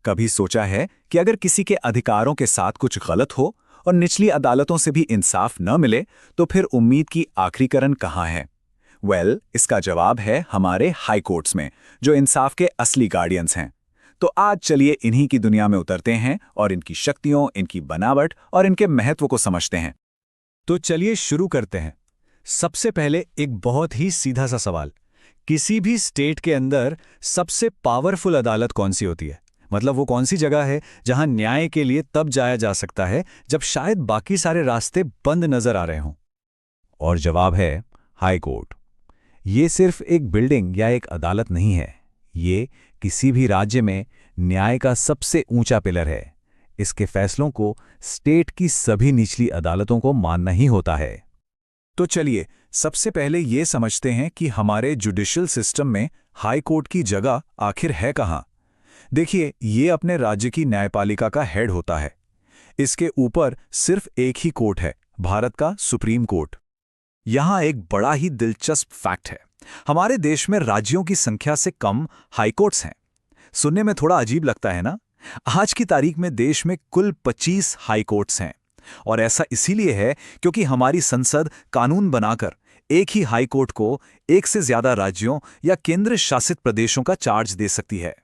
कभी सोचा है कि अगर किसी के अधिकारों के साथ कुछ गलत हो और निचली अदालतों से भी इंसाफ न मिले तो फिर उम्मीद की आखिरी करण कहाँ है? इसका जवाब है हमारे हाई कोर्ट्स में, जो इंसाफ के असली गार्डियंस हैं। तो आज चलिए इन्हीं की दुनिया में उतरते हैं और इनकी शक्तियों, इनकी बनावट और इनके महत्व को समझते हैं। तो चलिए शुरू करते हैं। सबसे पहले एक बहुत ही सीधा सा सवाल, किसी भी स्टेट के अंदर सबसे पावरफुल अदालत कौन सी होती है? मतलब वो कौन सी जगह है जहां न्याय के लिए तब जाया जा सकता है जब शायद बाकी सारे रास्ते बंद नजर आ रहे हों? और जवाब है हाई कोर्ट। ये सिर्फ एक बिल्डिंग या एक अदालत नहीं है, ये किसी भी राज्य में न्याय का सबसे ऊंचा पिलर है। इसके फैसलों को स्टेट की सभी निचली अदालतों को मानना ही होता है। तो चलिए सबसे पहले ये समझते हैं कि हमारे जुडिशियल सिस्टम में हाई कोर्ट की जगह आखिर है कहाँ। देखिए, ये अपने राज्य की न्यायपालिका का हेड होता है। इसके ऊपर सिर्फ एक ही कोर्ट है, भारत का सुप्रीम कोर्ट। यहाँ एक बड़ा ही दिलचस्प फैक्ट है, हमारे देश में राज्यों की संख्या से कम हाई कोर्ट्स हैं। सुनने में थोड़ा अजीब लगता है ना? आज की तारीख में देश में कुल 25 हाई कोर्ट्स हैं, और ऐसा इसीलिए है क्योंकि हमारी संसद कानून बनाकर एक ही हाई कोर्ट को एक से ज्यादा राज्यों या केंद्र शासित प्रदेशों का चार्ज दे सकती है।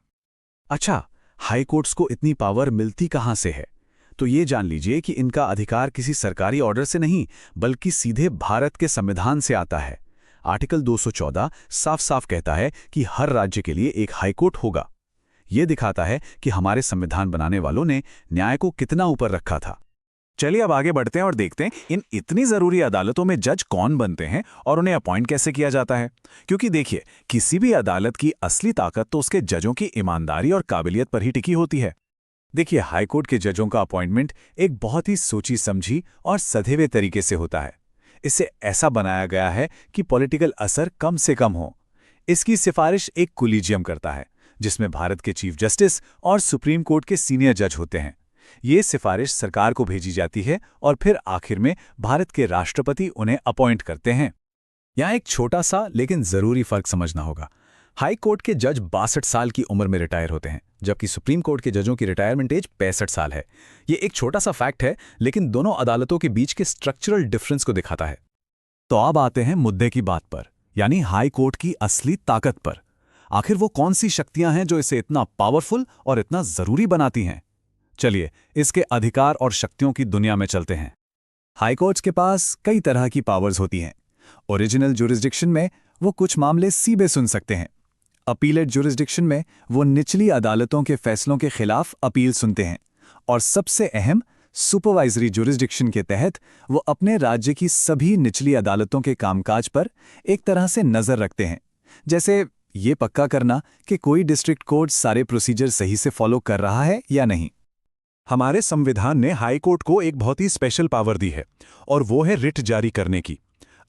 अच्छा, हाई कोर्ट्स को इतनी पावर मिलती कहाँ से है? तो ये जान लीजिए कि इनका अधिकार किसी सरकारी ऑर्डर से नहीं, बल्कि सीधे भारत के संविधान से आता है। आर्टिकल 214 साफ साफ कहता है कि हर राज्य के लिए एक हाई कोर्ट होगा। ये दिखाता है कि हमारे संविधान बनाने वालों ने न्याय को कितना ऊपर रखा था। चलिए अब आगे बढ़ते हैं और देखते हैं इन इतनी जरूरी अदालतों में जज कौन बनते हैं और उन्हें अपॉइंट कैसे किया जाता है। क्योंकि देखिए, किसी भी अदालत की असली ताकत तो उसके जजों की ईमानदारी और काबिलियत पर ही टिकी होती है। देखिए, हाईकोर्ट के जजों का अपॉइंटमेंट एक बहुत ही सोची समझी और सधे हुए तरीके से होता है। इसे ऐसा बनाया गया है कि पॉलिटिकल असर कम से कम हो। इसकी सिफारिश एक कोलिजियम करता है, जिसमें भारत के चीफ जस्टिस और सुप्रीम कोर्ट के सीनियर जज होते हैं। ये सिफारिश सरकार को भेजी जाती है और फिर आखिर में भारत के राष्ट्रपति उन्हें अपॉइंट करते हैं। यहाँ एक छोटा सा लेकिन जरूरी फर्क समझना होगा। हाई कोर्ट के जज 62 साल की उम्र में रिटायर होते हैं, जबकि सुप्रीम कोर्ट के जजों की रिटायरमेंट एज 65 साल है। ये एक छोटा सा फैक्ट है, लेकिन दोनों अदालतों के बीच के स्ट्रक्चरल डिफरेंस को दिखाता है। तो अब आते हैं मुद्दे की बात पर, यानी हाई कोर्ट की असली ताकत पर। आखिर वो कौन सी शक्तियां हैं जो इसे इतना पावरफुल और इतना जरूरी बनाती हैं? चलिए इसके अधिकार और शक्तियों की दुनिया में चलते हैं। हाई कोर्ट्स के पास कई तरह की पावर्स होती हैं। ओरिजिनल जुरिस्डिक्शन में वो कुछ मामले सीधे सुन सकते हैं। अपीलेट जुरिस्डिक्शन में वो निचली अदालतों के फैसलों के खिलाफ अपील सुनते हैं। और सबसे अहम, सुपरवाइजरी जुरिस्डिक्शन के तहत वो अपने राज्य की सभी निचली अदालतों के कामकाज पर एक तरह से नजर रखते हैं। जैसे ये पक्का करना कि कोई डिस्ट्रिक्ट कोर्ट सारे प्रोसीजर सही से फॉलो कर रहा है या नहीं। हमारे संविधान ने हाई कोर्ट को एक बहुत ही स्पेशल पावर दी है, और वो है रिट जारी करने की।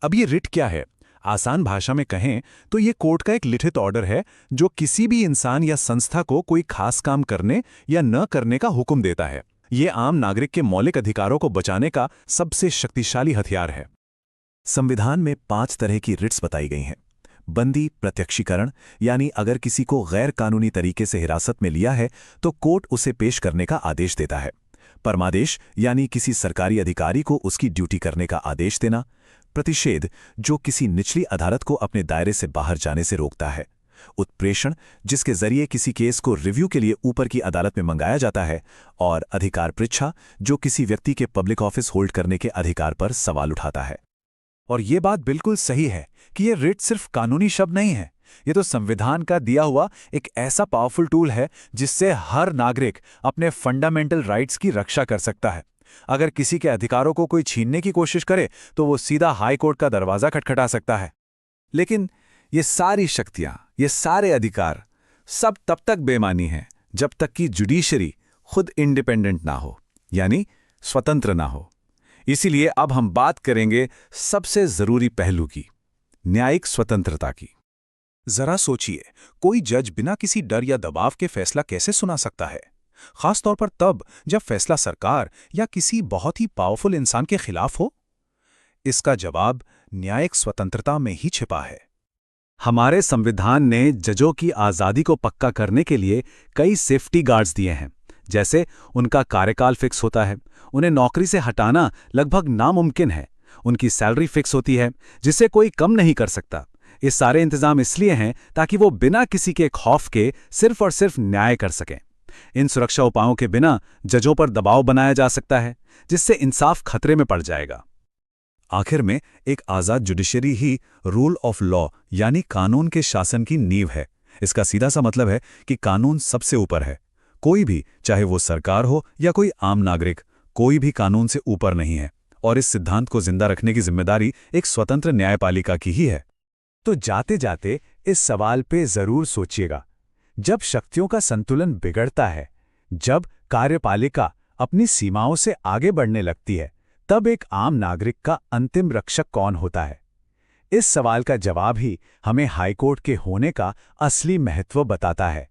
अब ये रिट क्या है? आसान भाषा में कहें तो ये कोर्ट का एक लिखित ऑर्डर है जो किसी भी इंसान या संस्था को कोई खास काम करने या न करने का हुक्म देता है। ये आम नागरिक के मौलिक अधिकारों को बचाने का सबसे शक्तिशाली हथियार है। संविधान में 5 तरह की रिट्स बताई गई हैं। बंदी प्रत्यक्षीकरण, यानी अगर किसी को गैर कानूनी तरीके से हिरासत में लिया है तो कोर्ट उसे पेश करने का आदेश देता है। परमादेश, यानी किसी सरकारी अधिकारी को उसकी ड्यूटी करने का आदेश देना। प्रतिषेध, जो किसी निचली अदालत को अपने दायरे से बाहर जाने से रोकता है। उत्प्रेषण, जिसके जरिए किसी केस को रिव्यू के लिए ऊपर की अदालत में मंगाया जाता है। और अधिकार पृच्छा, जो किसी व्यक्ति के पब्लिक ऑफिस होल्ड करने के अधिकार पर सवाल उठाता है। और ये बात बिल्कुल सही है कि ये रिट सिर्फ कानूनी शब्द नहीं है, ये तो संविधान का दिया हुआ एक ऐसा पावरफुल टूल है जिससे हर नागरिक अपने फंडामेंटल राइट्स की रक्षा कर सकता है। अगर किसी के अधिकारों को कोई छीनने की कोशिश करे तो वो सीधा हाई कोर्ट का दरवाजा खटखटा सकता है। लेकिन ये सारी शक्तियां, ये सारे अधिकार सब तब तक बेमानी हैं जब तक कि जुडिशरी खुद इंडिपेंडेंट ना हो, यानी स्वतंत्र ना हो। इसीलिए अब हम बात करेंगे सबसे जरूरी पहलू की, न्यायिक स्वतंत्रता की। जरा सोचिए, कोई जज बिना किसी डर या दबाव के फैसला कैसे सुना सकता है, खासतौर पर तब जब फैसला सरकार या किसी बहुत ही पावरफुल इंसान के खिलाफ हो? इसका जवाब न्यायिक स्वतंत्रता में ही छिपा है। हमारे संविधान ने जजों की आज़ादी को पक्का करने के लिए कई सेफ्टी गार्ड्स दिए हैं। जैसे उनका कार्यकाल फिक्स होता है, उन्हें नौकरी से हटाना लगभग नामुमकिन है, उनकी सैलरी फिक्स होती है जिसे कोई कम नहीं कर सकता। ये सारे इंतजाम इसलिए हैं ताकि वो बिना किसी के खौफ के सिर्फ और सिर्फ न्याय कर सकें। इन सुरक्षा उपायों के बिना जजों पर दबाव बनाया जा सकता है, जिससे इंसाफ खतरे में पड़ जाएगा। आखिर में एक आज़ाद जुडिशरी ही रूल ऑफ लॉ यानी कानून के शासन की नींव है। इसका सीधा सा मतलब है कि कानून सबसे ऊपर है। कोई भी, चाहे वो सरकार हो या कोई आम नागरिक, कोई भी कानून से ऊपर नहीं है, और इस सिद्धांत को जिंदा रखने की जिम्मेदारी एक स्वतंत्र न्यायपालिका की ही है। तो जाते जाते इस सवाल पे जरूर सोचिएगा, जब शक्तियों का संतुलन बिगड़ता है, जब कार्यपालिका अपनी सीमाओं से आगे बढ़ने लगती है, तब एक आम नागरिक का अंतिम रक्षक कौन होता है? इस सवाल का जवाब ही हमें हाईकोर्ट के होने का असली महत्व बताता है।